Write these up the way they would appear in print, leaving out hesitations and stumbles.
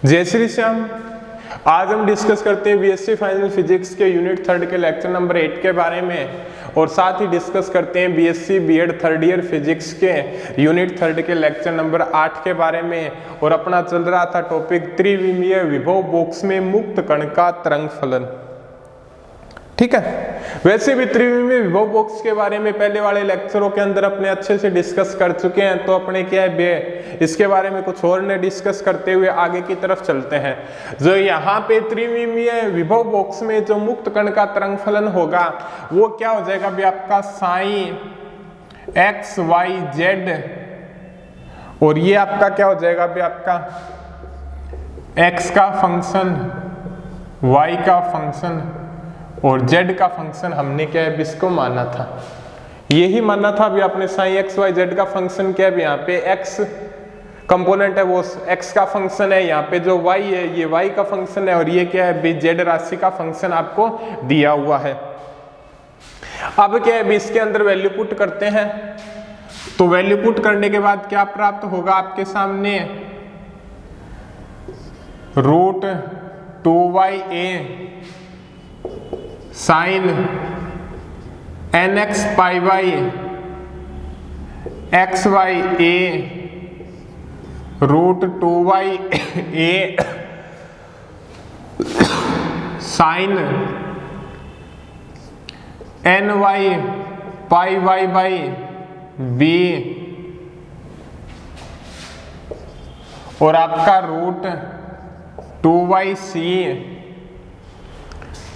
जय श्री श्याम। आज हम डिस्कस करते हैं बीएससी फाइनल फिजिक्स के यूनिट 3 के लेक्चर नंबर 8 के बारे में और साथ ही डिस्कस करते हैं BSc BEd third year physics के यूनिट 3 के लेक्चर नंबर 8 के बारे में। और अपना चल रहा था टॉपिक त्रिविमीय विभव बॉक्स में मुक्त कण का तरंग फलन। ठीक है, वैसे भी त्रिविमीय विभव बॉक्स के बारे में पहले वाले लेक्चरों के अंदर अपने अच्छे से डिस्कस कर चुके हैं, तो अपने क्या है इसके बारे में कुछ और ने डिस्कस करते हुए आगे की तरफ चलते हैं। जो यहाँ पे त्रिविमीय विभव बॉक्स में जो मुक्त कण का तरंग फलन होगा वो क्या हो जाएगा भी आपका साइन एक्स वाई जेड, और ये आपका क्या हो जाएगा भी आपका एक्स का फंक्शन, वाई का फंक्शन और z का फंक्शन। हमने क्या है इसको माना था, यही माना था अभी आपने साइन एक्स वाई जेड का फंक्शन क्या है, यहाँ पे x कंपोनेंट है वो x का फंक्शन है, यहाँ पे जो y है ये y का फंक्शन है, और ये क्या है z राशि का फंक्शन आपको दिया हुआ है। अब क्या है इसके अंदर वैल्यू पुट करते हैं, तो वैल्यू पुट करने के बाद क्या प्राप्त होगा आपके सामने, root 2ya sine nx pi by X Y A root 2ya sine ny pi Y by B, और आपका root 2yc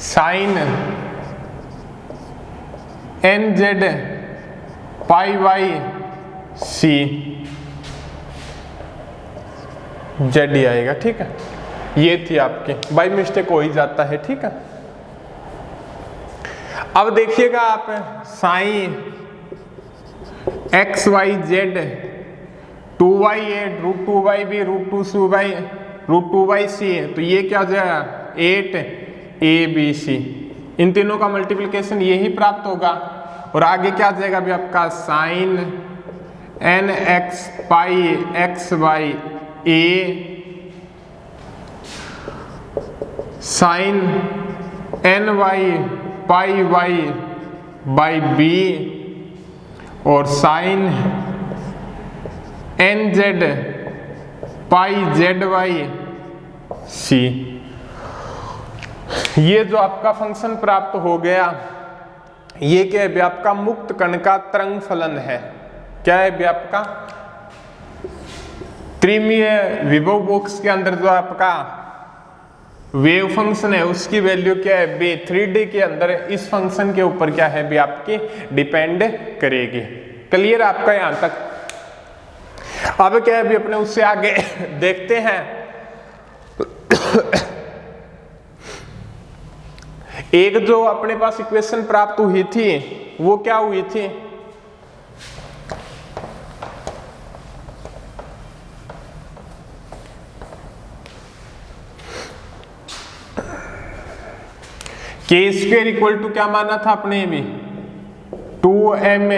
sine nz pi Y C, Z ही आएगा। ठीक है, ये थी आपके, बाई मिस्टेक हो ही जाता है। ठीक है, अब देखिएगा आप sine X Y Z 2ya root 2yb root 2c root 2yc है, तो ये क्या हो जाएगा 8abc, इन तीनों का मल्टीप्लिकेशन यही प्राप्त होगा। और आगे क्या आ जाएगा अभी आपका sine nx pi X Y A sine ny pi Y by B, और sine nz pi Z Y C. ये जो आपका फंक्शन प्राप्त हो गया ये क्या है आपका मुक्त कण का तरंग फलन है। क्या है आपका त्रिमीय विभव बॉक्स के अंदर जो आपका वेव फंक्शन है उसकी वैल्यू क्या है 3D के अंदर इस फंक्शन के ऊपर क्या है भी आपकी डिपेंड करेगी। क्लियर आपका यहां तक। अब क्या है भी अपने उससे आगे देखते हैं। एक जो अपने पास इक्वेशन प्राप्त हुई थी वो क्या हुई थी, के स्क्वायर इक्वल टू क्या माना था अपने भी 2m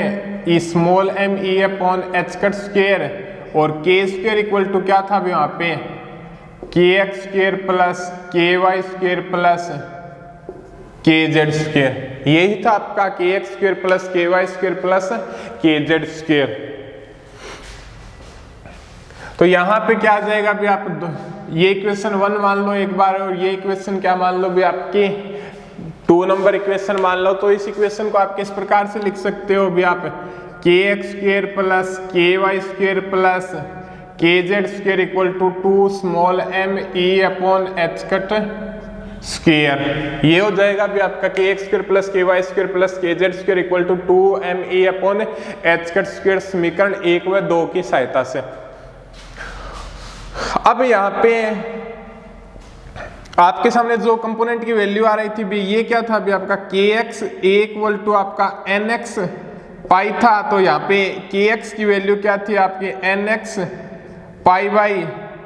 small m e upon h cut square, और के स्क्वायर इक्वल टू क्या था वहां पे kx square plus ky square plus kz square. यही था आपका kx square plus ky square plus kz square. तो यहां पे क्या आ जाएगा भी आप ये इक्वेशन 1 मान लो एक बार, और ये इक्वेशन क्या मान लो भी आपकी 2 नंबर इक्वेशन मान लो। तो इस इक्वेशन को आप किस प्रकार से लिख सकते हो भी आप kx square plus ky square plus kz square equal to 2 small m e upon h cut square. ये हो जाएगा भी आपका kx square plus ky square plus kz square equal to 2m e upon h cut square समीकरण 1 व 2 की सहायता से। अब यहाँ पे आपके सामने जो कंपोनेंट की वैल्यू आ रही थी भी ये क्या था भी आपका kx इक्वल टू आपका nx पाई था, तो यहाँ पे kx की वैल्यू क्या थी आपकी nx पाई बाई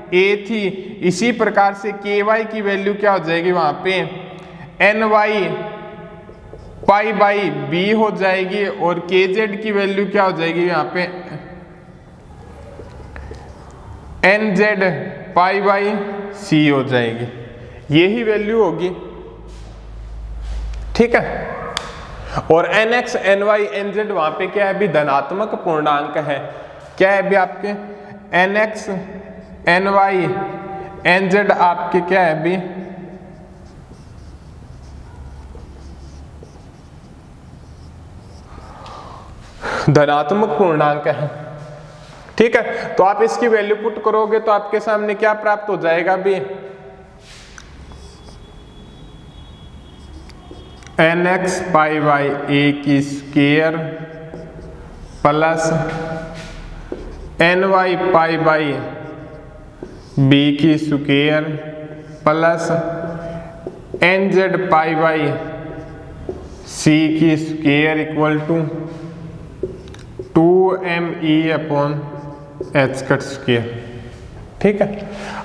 a थी। इसी प्रकार से ky की वैल्यू क्या हो जाएगी वहां पे ny पाई बाई b हो जाएगी, और kz की वैल्यू क्या हो जाएगी यहाँ पे nz पाई बाई सी हो जाएगी, यही वैल्यू होगी, ठीक है। और N X N Y N Z वहां पे क्या है अभी धनात्मक पूर्णांक है, क्या है अभी आपके N X N Y N Z आपके क्या है अभी धनात्मक पूर्णांक है, ठीक है। तो आप इसकी वैल्यू पुट करोगे तो आपके सामने क्या प्राप्त हो जाएगा अभी N X pi by A की square plus N Y pi by B की square plus N Z pi by C की square equal to 2me upon H cut square, ठीक है।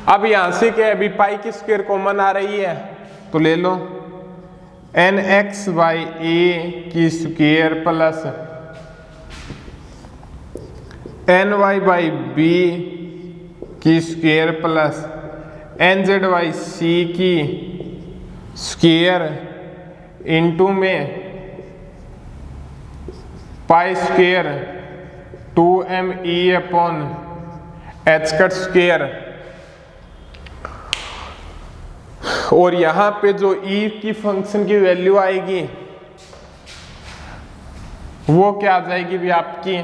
अब यहां से क्या है अभी पाई की स्क्वायर कॉमन आ रही है तो ले लो एन एक्स बाई ए की square plus N Y by B की square plus N Z by C की स्क्वायर इंटू में pi square 2me upon H cut square, और यहां पे जो e की फंक्शन की वैल्यू आएगी वो क्या आ जाएगी भी आपकी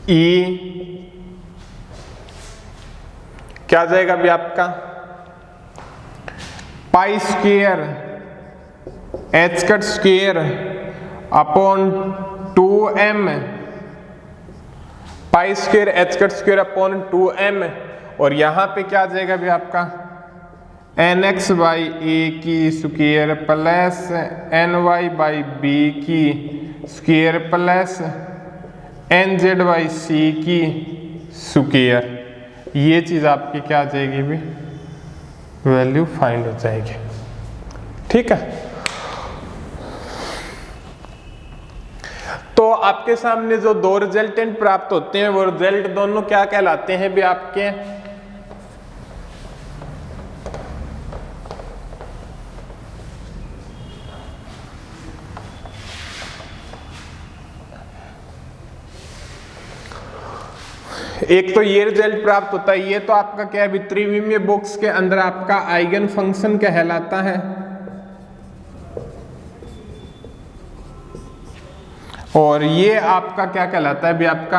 e क्या आ जाएगा भी आपका pi square H cut square upon 2m pi square H cut square upon 2m, और यहां पे क्या आ जाएगा भी आपका एन एक्स बाई ए की square plus N Y by B की square plus N Z by C की स्क्वायर, ये चीज आपकी क्या आ जाएगी भी वैल्यू फाइंड हो जाएगी, ठीक है। तो आपके सामने जो दो रिजल्टेंट प्राप्त होते हैं वो रिजल्ट दोनों क्या कहलाते हैं भी आपके एक तो ये रिजल्ट प्राप्त होता है, ये तो आपका क्या है त्रिविमीय बॉक्स के अंदर आपका आइगन फंक्शन कहलाता है, और ये आपका क्या कहलाता है भी आपका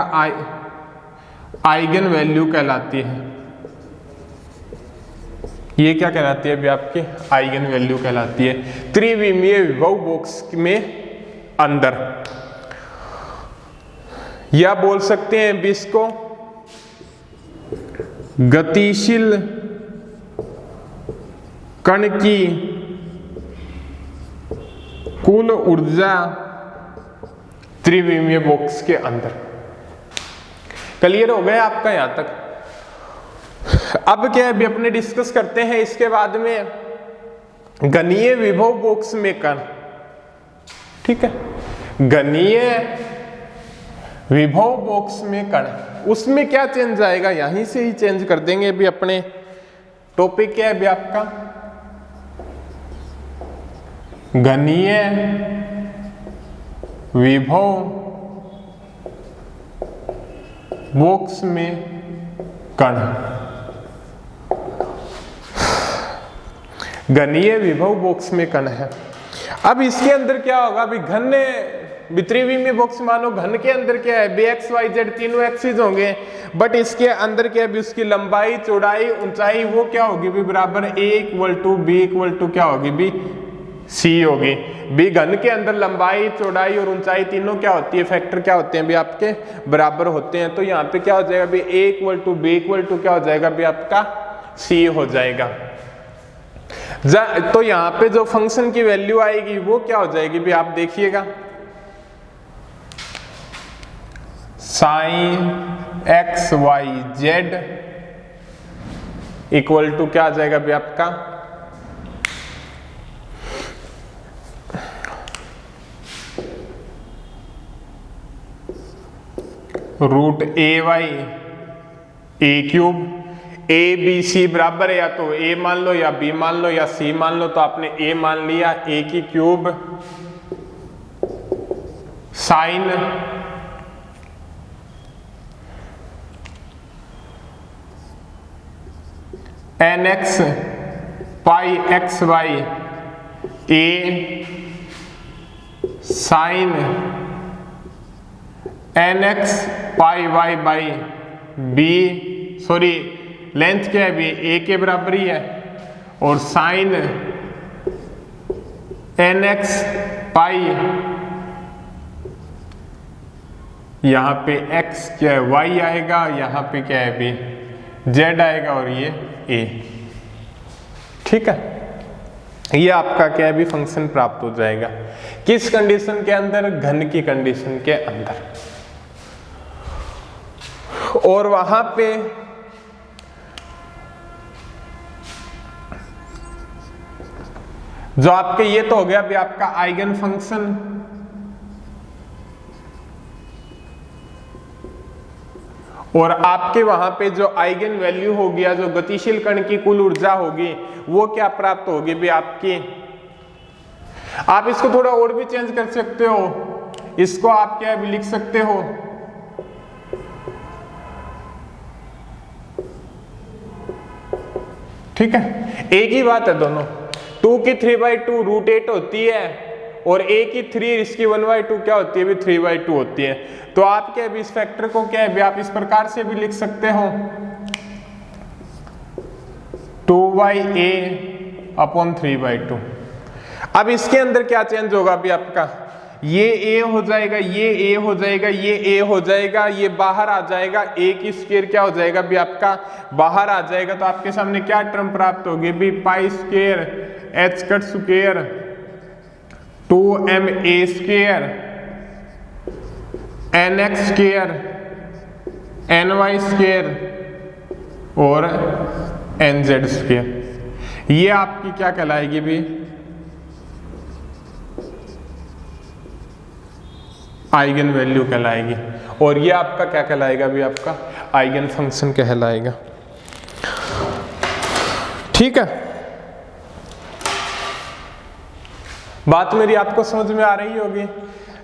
आइगन वैल्यू कहलाती है, ये क्या कहलाती है भी आपकी आइगन वैल्यू कहलाती है त्रिविमीय विभव बॉक्स में अंदर, या बोल सकते हैं भी इसको गतिशील कण की कुल ऊर्जा त्रिविमीय बॉक्स के अंदर। क्लियर हो गया आपका यहां तक। अब क्या है भी अपने डिस्कस करते हैं इसके बाद में गणीय विभव बॉक्स में कण, ठीक है। गणीय विभव बॉक्स में कण, उसमें क्या चेंज आएगा यहीं से ही चेंज कर देंगे भी अपने टॉपिक क्या है भी आपका गणीय विभव बॉक्स में कण, गणीय विभव बॉक्स में कण है। अब इसके अंदर क्या होगा अभी घन त्रिविमीय बॉक्स मानो घन के अंदर क्या है बी एक्स वाई जेड तीनों एक्सिस होंगे, बट इसके अंदर क्या है उसकी लंबाई चौड़ाई ऊंचाई वो क्या होगी भी बराबर a equal to B equal to क्या होगी भी c होगी। भी घन के अंदर लंबाई चौड़ाई और ऊंचाई तीनों क्या होती है फैक्टर क्या होते हैं भी आपके बराबर होते हैं, तो यहाँ पे क्या हो जाएगा भी a equal to B equal to क्या हो जाएगा भी आपका c हो जाएगा। तो यहाँ पे जो फंक्शन की वैल्यू आएगी वो क्या हो जाएगी भी आप देखिएगा sine X Y Z equal to क्या आ जाएगा भी आपका root A Y A cube. A B C बराबर है, या तो ए मान लो या बी मान लो या सी मान लो, तो आपने ए मान लिया, ए की cube sine N X pi X Y A sine N X pi Y by B, sorry length क्या है भी ए के बराबर ही है, और साइन एन एक्स पाई, यहां पे x क्या है y आएगा, यहां पे क्या है भी z आएगा, और ये a। ठीक है, ये आपका क्या है भी फंक्शन प्राप्त हो जाएगा। किस कंडीशन के अंदर? घन की कंडीशन के अंदर। और वहां पे जो आपके ये तो हो गया भी आपका आइगन फंक्शन, और आपके वहां पे जो आइगन वैल्यू हो गया, जो गतिशील कण की कुल ऊर्जा होगी, वो क्या प्राप्त होगी भी आपकी। आप इसको थोड़ा और भी चेंज कर सकते हो, इसको आप क्या भी लिख सकते हो, ठीक है, एक ही बात है दोनों। 2 की 3/2 √8 होती है, और a की 3 इसकी 1/2 क्या होती है भी 3/2 होती है। तो आप क्या भी इस फैक्टर को क्या है भी आप इस प्रकार से भी लिख सकते हो, 2/a/3/2। अब इसके अंदर क्या चेंज होगा भी आपका, ये a हो जाएगा, ये a हो जाएगा, ये a हो जाएगा, ये बाहर आ जाएगा, a की स्क्वायर क्या हो जाएगा भी आपका बाहर आ जाएगा। तो आपके सामने क्या टर्म प्राप्त होगी भी pi square h cut square 2ma square nx square ny square और nz स्क्वायर। ये आपकी क्या कहलाएगी भी आइगन वैल्यू कहलाएगी, और ये आपका क्या कहलाएगा भी आपका आइगन फंक्शन कहलाएगा। ठीक है, बात मेरी आपको समझ में आ रही होगी।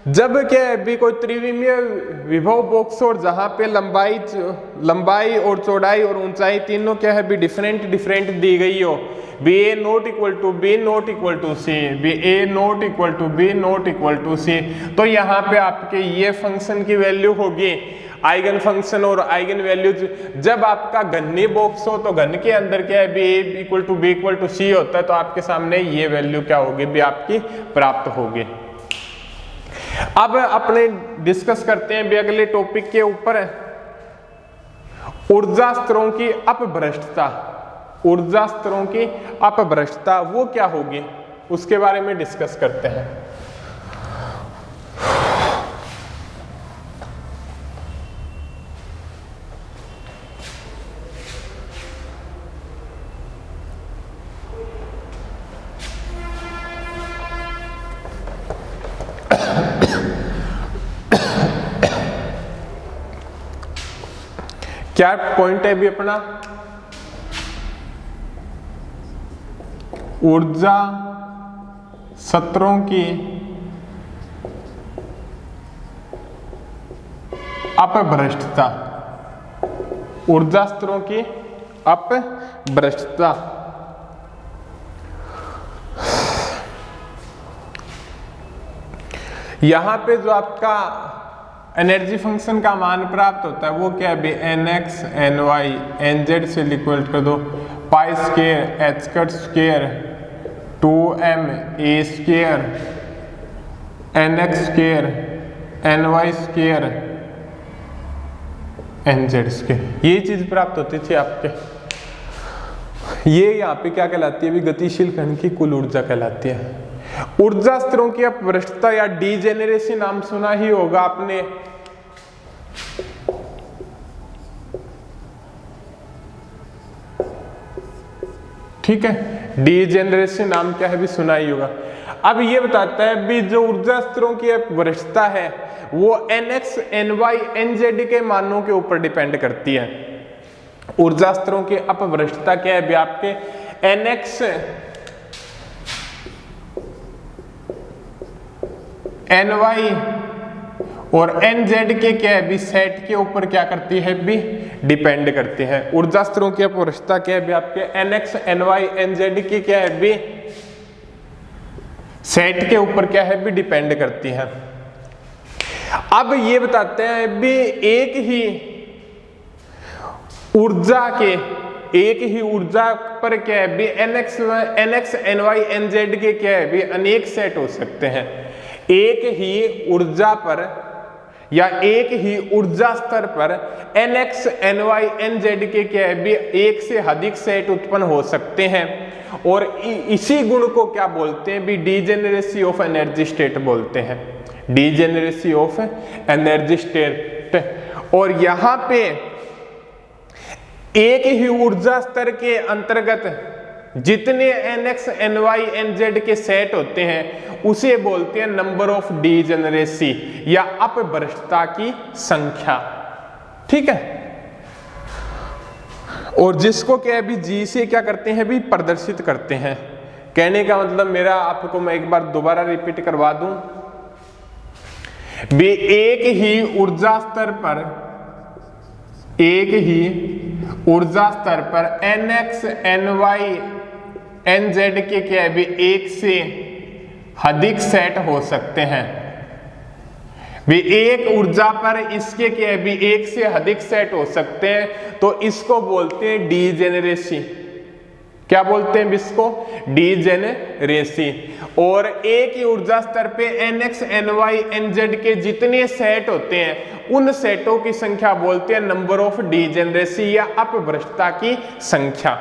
जब क्या है भी कोई त्रिविमीय विभव बॉक्स और जहां पे लंबाई और चौड़ाई और ऊंचाई तीनों क्या है भी डिफरेंट दी गई हो, B A not equal to B not equal to C, B A not equal to B not equal to C, तो यहाँ पे आपके ये फंक्शन की वैल्यू होगी आइगन फंक्शन और आइगन वैल्यूज। जब आपका घनी बॉक्स हो तो घन के अंदर क्या है B A equal to B equal to C होता है, तो आपके सामने ये वैल्यू क्या होगी भी आपकी प्राप्त होगी। अब अपने डिस्कस करते हैं भी अगले टॉपिक के ऊपर, ऊर्जा स्तरों की अपभ्रष्टता। ऊर्जा स्तरों की अपभ्रष्टता वो क्या होगी उसके बारे में डिस्कस करते हैं। क्या पॉइंट है भी अपना, ऊर्जा स्तरों की अपभ्रष्टता। ऊर्जा स्तरों की अपभ्रष्टता। यहां पे जो आपका एनर्जी फंक्शन का मान प्राप्त होता है वो क्या है, nx ny nz से इक्वल कर दो pi square h cut square 2ma square nx square ny square nz square, ये चीज प्राप्त होती थी आपके। ये यहाँ पे क्या कहलाती है भी गतिशील कण की कुल ऊर्जा कहलाती है। ऊर्जा स्तरों की अपभ्रष्टता या डीजेनरेसी नाम सुना ही होगा आपने। ठीक है, डीजेनरेसी नाम क्या है भी सुना ही होगा। अब ये बताता है भी जो ऊर्जा स्तरों की अपभ्रष्टता है वो nx ny nz के मानों के ऊपर डिपेंड करती है। ऊर्जा स्तरों की अपभ्रष्टता क्या है? आपके NX NY और NZ के क्या है? सेट के ऊपर क्या करती है? डिपेंड करती है। ऊर्जा स्तरों की अपभ्रष्टता क्या है? आपके NX NY NZ की क्या है? सेट के ऊपर क्या है? डिपेंड करती है। अब ये बताते हैं एक ही ऊर्जा पर क्या है? NX NY NZ के क्या है? अनेक सेट हो सकते हैं। एक ही ऊर्जा पर या एक ही ऊर्जा स्तर पर NX NY NZ के क्या है? एक से अधिक सेट उत्पन्न हो सकते हैं और इसी गुण को क्या बोलते हैं? डीजेनरेसी ऑफ एनर्जी स्टेट बोलते हैं। Degeneracy of energy state. और यहां पे एक ही ऊर्जा स्तर के अंतर्गत जितने NX NY NZ के सेट होते हैं उसे बोलते हैं नंबर ऑफ डीजेनरेसी या अपभ्रष्टता की संख्या। ठीक है। और जिसको क्या है? G से क्या करते हैं? प्रदर्शित करते हैं। कहने का मतलब मेरा आपको मैं एक बार दोबारा रिपीट करवा दूं। एक ही ऊर्जा स्तर पर NX NY NZ के क्या है? एक से अधिक सेट हो सकते हैं। एक ऊर्जा पर इसके क्या है? एक से अधिक सेट हो सकते हैं, तो इसको बोलते हैं डीजेनरेसी। क्या बोलते हैं इसको? डीजेनरेसी। और एक ही ऊर्जा स्तर पे NX NY NZ के जितने सेट होते हैं उन सेटों की संख्या बोलते हैं नंबर ऑफ डीजेनरेसी या अपभ्रष्टता की संख्या।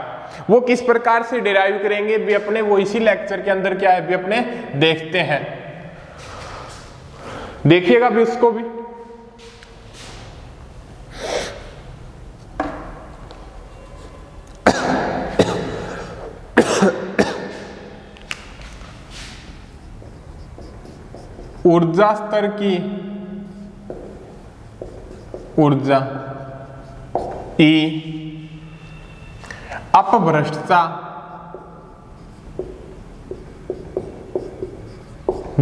वो किस प्रकार से डिराइव करेंगे भी अपने वो इसी लेक्चर के अंदर क्या है भी अपने देखते हैं। देखिएगा भी उसको भी। ऊर्जा स्तर की ऊर्जा E अपभ्रष्टता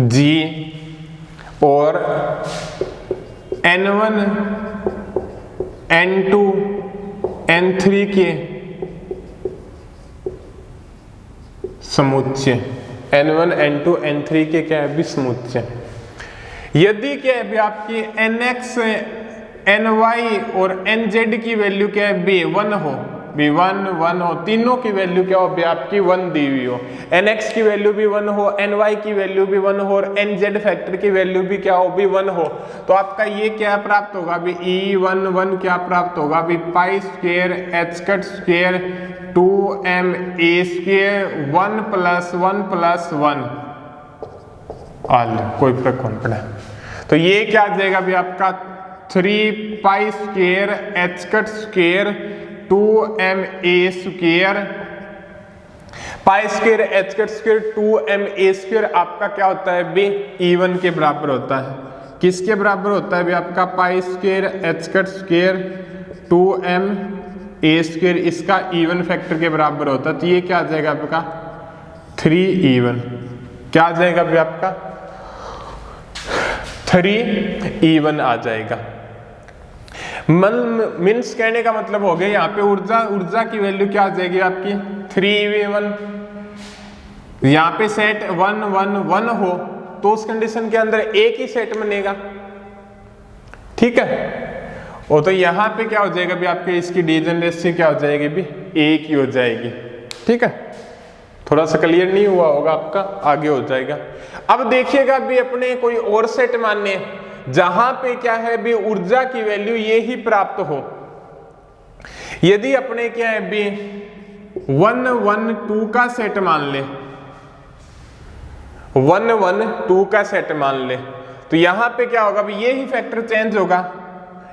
G और N1 N2 N3 के समुच्चय। N1 N2 N3 के क्या है? समुच्चय। यदि क्या है आपकी NX NY और NZ की वैल्यू क्या है? 1 हो, 1 हो, तीनों की वैल्यू क्या हो? आपकी 1 दी हुई हो। NX की वैल्यू भी 1 हो, NY की वैल्यू भी 1 हो और NZ फैक्टर की वैल्यू भी क्या हो? 1 हो। तो आपका ये क्या प्राप्त होगा? E11 क्या प्राप्त होगा? Pi square h cut square 2ma square 1 + 1 all, कोई फर्क कौन पड़ा। तो ये क्या आ जाएगा भी आपका 3 pi square h cut square 2ma square pi square h cut square 2ma square आपका क्या होता है भी? E1 के बराबर होता है। किसके बराबर होता है भी? आपका pi square h cut square 2ma square इसका E1 फैक्टर के बराबर होता है। तो ये क्या आ जाएगा आपका? 3E1। क्या आ जाएगा भी आपका? 3E1 आ जाएगा। मीन्स कहने का मतलब हो गया यहाँ पे ऊर्जा की वैल्यू क्या आ जाएगी आपकी? 3V1। यहाँ पे सेट 1 1 1 हो तो उस कंडीशन के अंदर एक ही सेट बनेगा। ठीक है। और तो यहाँ पे क्या हो जाएगा भी आपके? इसकी डीजेनरेसी क्या हो जाएगी भी? एक ही हो जाएगी। ठीक है। थोड़ा सा क्लियर नहीं हुआ होगा आपका, आगे हो जाएगा। अब देखिएगा भी अपने कोई और सेट मानने जहां पे क्या है भी ऊर्जा की वैल्यू ये ही प्राप्त हो। यदि अपने क्या है भी 1 1 2 का सेट मान ले, 1 1 2 का सेट मान ले, तो यहां पे क्या होगा भी? ये ही फैक्टर चेंज होगा।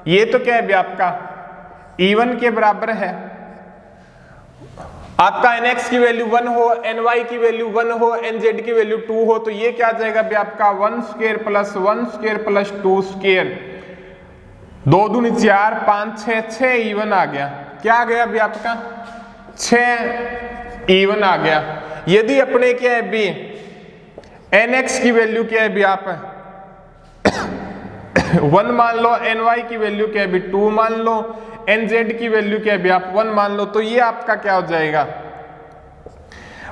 ये तो क्या है भी आपका E1 के बराबर है। आपका NX की वैल्यू 1 हो, NY की वैल्यू 1 हो, NZ की वैल्यू 2 हो, तो ये क्या आ जाएगा भी आपका 1 square plus 1 square plus 2 square 2 दूनी 4 5 6 6 E1 आ गया। क्या आ गया अभी आपका 6 इवन आ गया। यदि अपने क्या है अभी nx की वैल्यू क्या है अभी आप 1 मान लो, ny की वैल्यू क्या है अभी 2 मान लो, nz की वैल्यू क्या है अभी आप 1 मान लो, तो ये आपका क्या हो जाएगा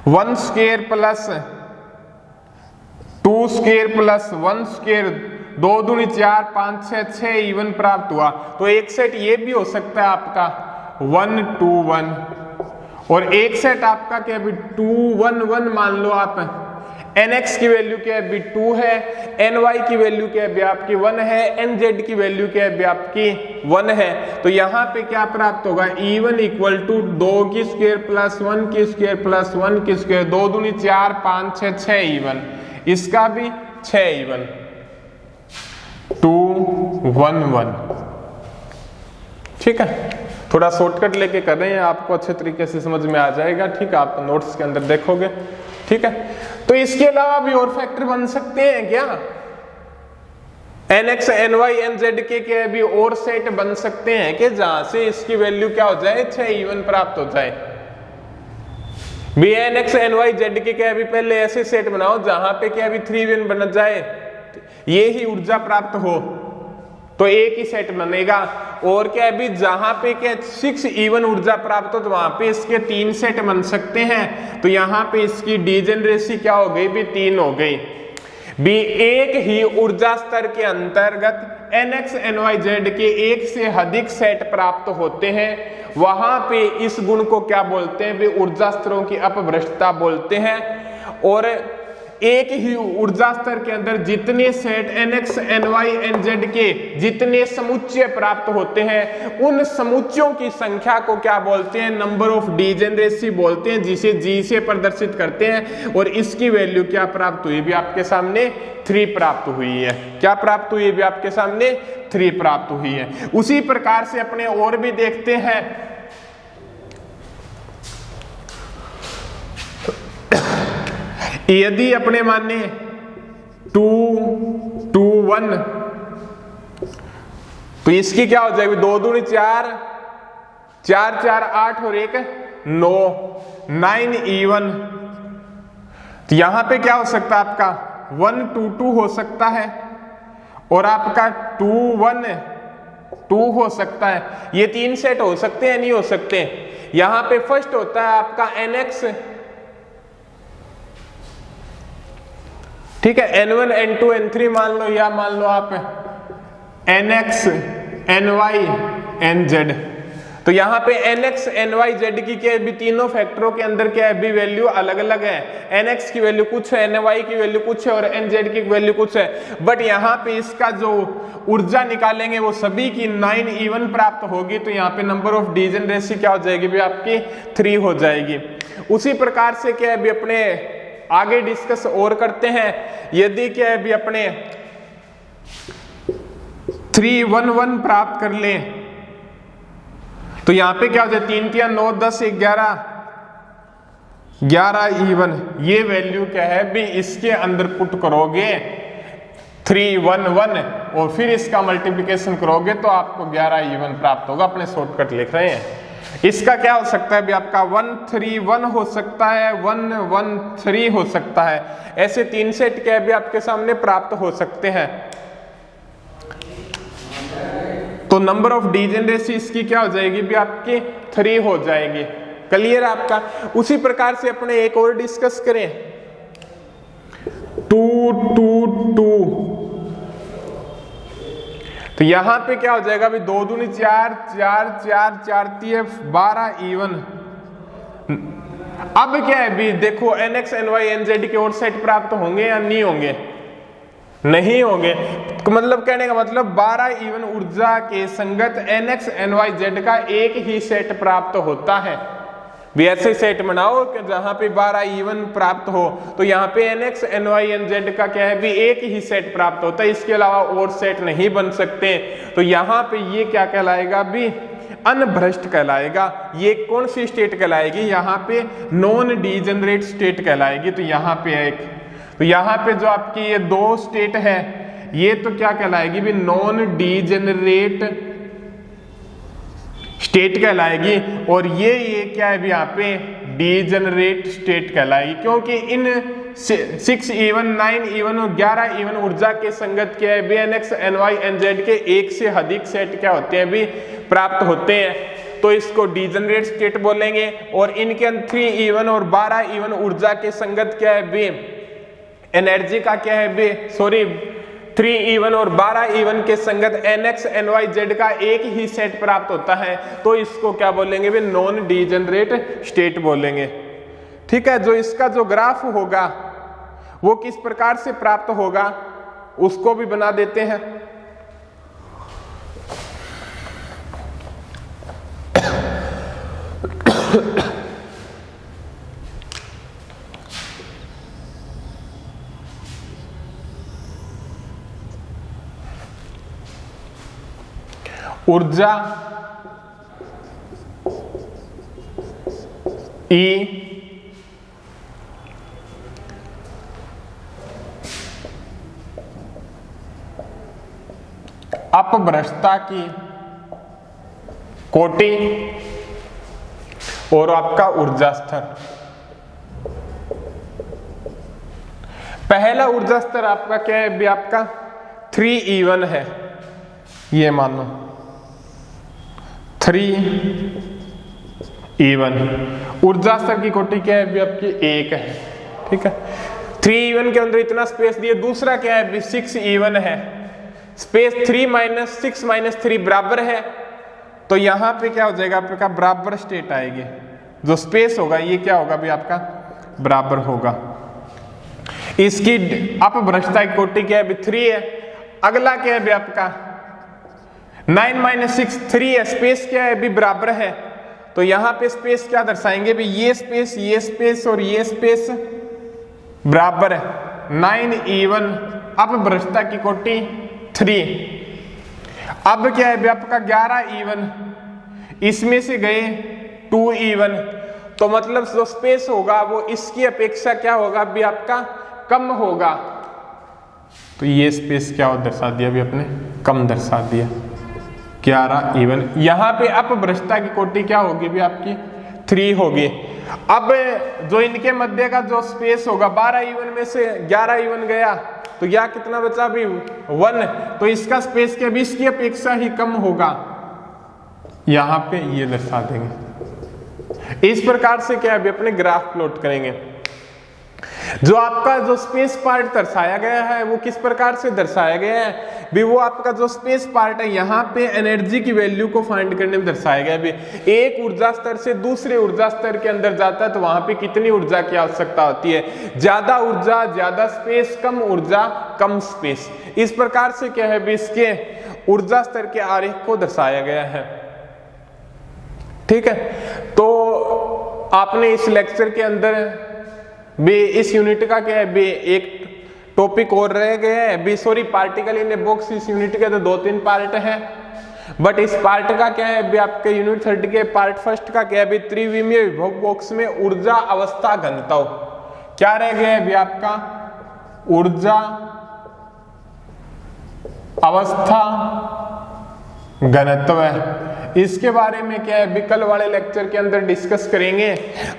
1 square plus 2 square plus 1 square, 2 दूनी 4 5 6 इवन प्राप्त हुआ। तो एक सेट ये भी हो सकता है आपका 1 2 1, और एक सेट आपका क्या अभी 2 1 1 मान लो आप। nx की वैल्यू क्या है अभी 2 है, ny की वैल्यू क्या है अभी आपकी 1 है, nz की वैल्यू क्या है अभी आपकी 1 है। तो यहाँ पे क्या प्राप्त होगा इवन इक्वल टू 2 की स्क्वायर प्लस 1 की स्क्वायर प्लस 1 की स्क्वायर, 2 दूनी 4 5 6 इवन, इसका भी 6 इवन 2 1 1। ठीक है, थोड़ा शॉर्टकट लेके कर रहे हैं, आपको अच्छे तरीके से समझ में आ जाएगा। ठीक है, आप नोट्स के अंदर देखोगे। ठीक है, तो इसके अलावा भी और फैक्टर बन सकते हैं क्या, nx ny nz के भी और सेट बन सकते हैं कि जहां से इसकी वैल्यू क्या हो जाए 6 इवन प्राप्त हो जाए। भी nx ny z के क्या भी पहले ऐसे सेट बनाओ जहां पे क्या भी 3 इवन बन जाए, ये ही ऊर्जा प्राप्त हो, तो एक ही सेट बनेगा। और क्या है भी जहां पे क्या 6 इवन ऊर्जा प्राप्त हो तो वहां पे इसके 3 सेट बन सकते हैं। तो यहाँ पे इसकी डीजेनरेसी क्या हो गई भी 3 हो गई। भी एक ही ऊर्जा स्तर के अंतर्गत nx ny z के एक से अधिक सेट प्राप्त होते हैं, वहां पे इस गुण को क्या बोलते हैं भी ऊर्जा स्तरों की अपभ्रष्टता बोलते हैं। और एक ही ऊर्जा स्तर के अंदर जितने सेट nx ny nz के जितने समुच्चय प्राप्त होते हैं, उन समुच्चयों की संख्या को क्या बोलते हैं नंबर ऑफ डीजेनरेसी बोलते हैं, जिसे g से प्रदर्शित करते हैं। और इसकी वैल्यू क्या प्राप्त हुई भी आपके सामने 3 प्राप्त हुई है। क्या प्राप्त हुई भी आपके सामने 3 प्राप्त हुई है। उसी प्रकार से अपने और भी देखते हैं, यदि अपने माने 2 2 1, तो इसकी क्या हो जाएगी 2 दूनी 4 4 4 8 और 1 9 9 इवन। तो यहां पे क्या हो सकता है आपका 1 2 2 हो सकता है, और आपका 2 1 2 हो सकता है। ये 3 सेट हो सकते हैं नहीं हो सकते। यहां पे फर्स्ट होता है आपका nx, ठीक है, n1 n2 n3 मान लो, या मान लो आप nx ny nz। तो यहाँ पे nx ny z की क्या भी तीनों फैक्टरों के अंदर क्या है भी वैल्यू अलग अलग है। nx की वैल्यू कुछ है, ny की वैल्यू कुछ है, और nz की वैल्यू कुछ है। बट यहाँ पे इसका जो ऊर्जा निकालेंगे वो सभी की 9 इवन प्राप्त होगी। तो यहाँ पे नंबर ऑफ डीजेनरेसी क्या हो जाएगी भी आपकी 3 हो जाएगी। उसी प्रकार से क्या है भी अपने आगे डिस्कस और करते हैं। यदि क्या है भी अपने 3 1 1 प्राप्त कर ले, तो यहां पे क्या हो जाए 3 3 9 10 11 11 इवन। ये वैल्यू क्या है भी इसके अंदर पुट करोगे 3 1 1 और फिर इसका मल्टीप्लिकेशन करोगे तो आपको 11 इवन प्राप्त होगा। अपने शॉर्टकट लिख रहे हैं। इसका क्या हो सकता है भी आपका 1 3 1 हो सकता है, 1 1 3 हो सकता है। ऐसे 3 सेट क्या भी आपके सामने प्राप्त हो सकते हैं। तो नंबर ऑफ डीजेनरेसी इसकी क्या हो जाएगी भी आपकी 3 हो जाएगी। क्लियर आपका। उसी प्रकार से अपने एक और डिस्कस करें 2 2 2। तो यहां पे क्या हो जाएगा भी 2 दूनी 4 4 4 4 3 12 इवन। अब क्या है भी देखो nx ny nz के और सेट प्राप्त होंगे या नहीं होंगे? नहीं होंगे। तो मतलब कहने का मतलब 12 इवन ऊर्जा के संगत nx ny z का एक ही सेट प्राप्त होता है। भी ऐसे सेट बनाओ कि जहां पे 12 इवन प्राप्त हो। तो यहाँ पे nx ny nz का क्या है भी एक ही सेट प्राप्त होता है, इसके अलावा और सेट नहीं बन सकते। तो यहाँ पे ये क्या कहलाएगा भी अनभ्रष्ट कहलाएगा। ये कौन सी स्टेट कहलाएगी? यहाँ पे नॉन डीजेनरेट स्टेट कहलाएगी। तो यहाँ पे एक, तो यहाँ पे जो आपकी ये 2 स्टेट है ये तो क्या कहलाएगी भी नॉन डीजेनरेट स्टेट कहलाएगी, और ये क्या है यहाँ पे डीजेनरेट स्टेट कहलाएगी, क्योंकि इन 6 E1 9 E1 और 11 E1 ऊर्जा के संगत क्या है NX NY NZ के एक से अधिक सेट क्या होते हैं भी प्राप्त होते हैं, तो इसको डीजेनरेट स्टेट बोलेंगे। और इनके अंदर 3 E1 और 12 E1 ऊर्जा के संगत क्या है बे एनर्जी का क्या है बे 3 E1 और 12 E1 के संगत NX NY Z का एक ही सेट प्राप्त होता है, तो इसको क्या बोलेंगे बे नॉन डीजेनरेट स्टेट बोलेंगे। ठीक है, जो इसका जो ग्राफ होगा वो किस प्रकार से प्राप्त होगा उसको भी बना देते हैं। ऊर्जा E अपभ्रष्टता की कोटि और आपका ऊर्जा स्तर। पहला ऊर्जा स्तर आपका क्या है भी आपका 3 E1 है, ये मानो 3 E1 ऊर्जा स्तर की कोटि क्या है भी आपकी 1 है। ठीक है, 3 E1 के अंदर इतना स्पेस दिए। दूसरा क्या है भी 6 E1 है, स्पेस 3 - 6 - 3 बराबर है, तो यहां पे क्या हो जाएगा आपका बराबर स्टेट आएगी। जो स्पेस होगा ये क्या होगा भी आपका बराबर होगा। इसकी अपभ्रष्टता की कोटि क्या है भी 3 है। अगला क्या है भी आपका 9 - 6 3 है, स्पेस क्या है भी बराबर है, तो यहां पे स्पेस क्या दर्शाएंगे भी ये स्पेस और ये स्पेस बराबर है। 9 E1 अपभ्रष्टता की कोटि 3। अब क्या है भी आपका 11 E1, इसमें से गए 2 E1, तो मतलब जो स्पेस होगा वो इसकी अपेक्षा क्या होगा भी आपका कम होगा, तो ये स्पेस क्या दर्शा दिया भी अपने कम दर्शा दिया 11 E1। यहां पे अपभ्रष्टता की कोटि क्या होगी भी आपकी 3 होगी। अब जो इनके मध्य का जो स्पेस होगा 12 E1 में से 11 E1 गया, तो यह कितना बचा भी 1, तो इसका स्पेस क्या भी इसकी अपेक्षा ही कम होगा, यहां पे ये दर्शा देंगे। इस प्रकार से क्या है अपने ग्राफ प्लॉट करेंगे। जो आपका जो स्पेस पार्ट दर्शाया गया है वो किस प्रकार से दर्शाया गया है भी, वो आपका जो स्पेस पार्ट है यहाँ पे एनर्जी की वैल्यू को फाइंड करने में दर्शाया गया भी। एक ऊर्जा स्तर से दूसरे ऊर्जा स्तर के अंदर जाता है तो वहां पे कितनी ऊर्जा की आवश्यकता होती है, ज्यादा ऊर्जा ज्यादा स्पेस, कम ऊर्जा कम स्पेस। इस प्रकार से क्या है भी इसके ऊर्जा स्तर के आरेख को दर्शाया गया है। ठीक है, तो आपने इस लेक्चर के अंदर भी इस यूनिट का क्या है भी एक टॉपिक और रह गया है भी, पार्टिकल इन ए बॉक्स। इस यूनिट के तो 2-3 पार्ट है, बट इस पार्ट का क्या है भी आपके यूनिट 3 के पार्ट फर्स्ट का क्या है भी त्रिविमीय विभव बॉक्स में ऊर्जा अवस्था घनत्व क्या रह गया है भी आपका ऊर्जा अवस्था घनत्व है। इसके बारे में क्या है भी कल वाले लेक्चर के अंदर डिस्कस करेंगे।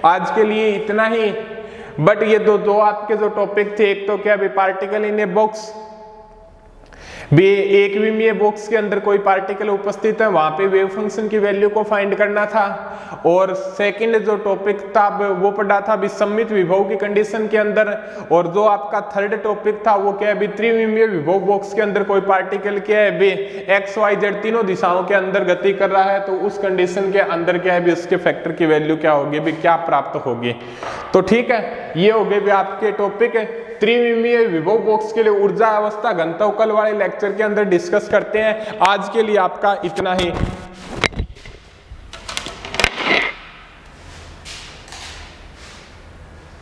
आज के लिए इतना ही। बट ये दो आपके जो टॉपिक थे, एक तो क्या भी पार्टिकल इन ए बॉक्स भी, एक विमीय बॉक्स के अंदर कोई पार्टिकल उपस्थित है वहां पे वेव फंक्शन की वैल्यू को फाइंड करना था, और सेकंड जो टॉपिक था वो पढ़ा था भी सममित विभव की कंडीशन के अंदर, और जो आपका थर्ड टॉपिक था वो क्या है भी त्रिविमीय विभव बॉक्स के अंदर कोई पार्टिकल क्या है भी एक्स वाई जेड तीनों दिशाओं के अंदर गति कर रहा है, तो उस कंडीशन के अंदर क्या है भी उसके फैक्टर की वैल्यू क्या होगी भी क्या प्राप्त होगी। तो ठीक है, ये हो गए भी आपके टॉपिक त्रिविमीय विभव बॉक्स के लिए ऊर्जा अवस्था घनत्व। कल वाले लेक्चर के अंदर डिस्कस करते हैं। आज के लिए आपका इतना ही।